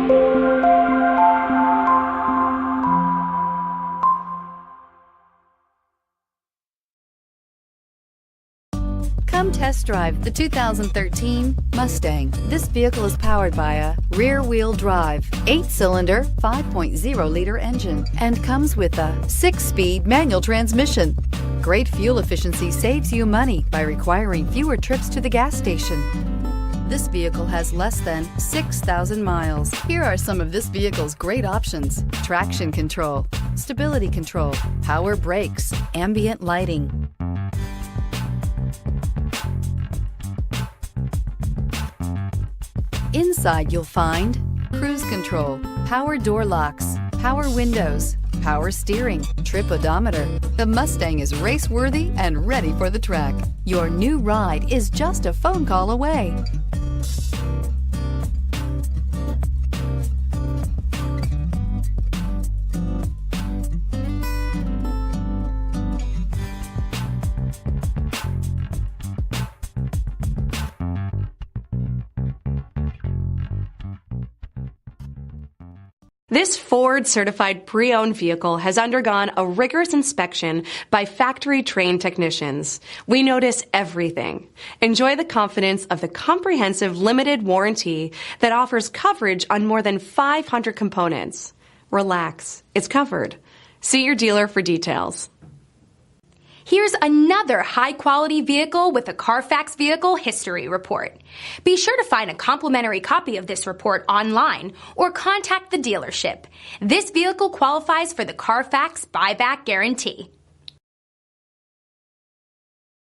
Come test drive the 2013 Mustang. This vehicle is powered by a rear-wheel drive, 8-cylinder, 5.0-liter engine, and comes with a 6-speed manual transmission. Great fuel efficiency saves you money by requiring fewer trips to the gas station. This vehicle has less than 6,000 miles. Here are some of this vehicle's great options: traction control, stability control, power brakes, ambient lighting. Inside you'll find cruise control, power door locks, power windows, power steering, trip odometer. The Mustang is race-worthy and ready for the track. Your new ride is just a phone call away. This Ford certified pre-owned vehicle has undergone a rigorous inspection by factory-trained technicians. We notice everything. Enjoy the confidence of the comprehensive limited warranty that offers coverage on more than 500 components. Relax, it's covered. See your dealer for details. Here's another high-quality vehicle with a CARFAX Vehicle History Report. Be sure to find a complimentary copy of this report online or contact the dealership. This vehicle qualifies for the CARFAX Buyback Guarantee.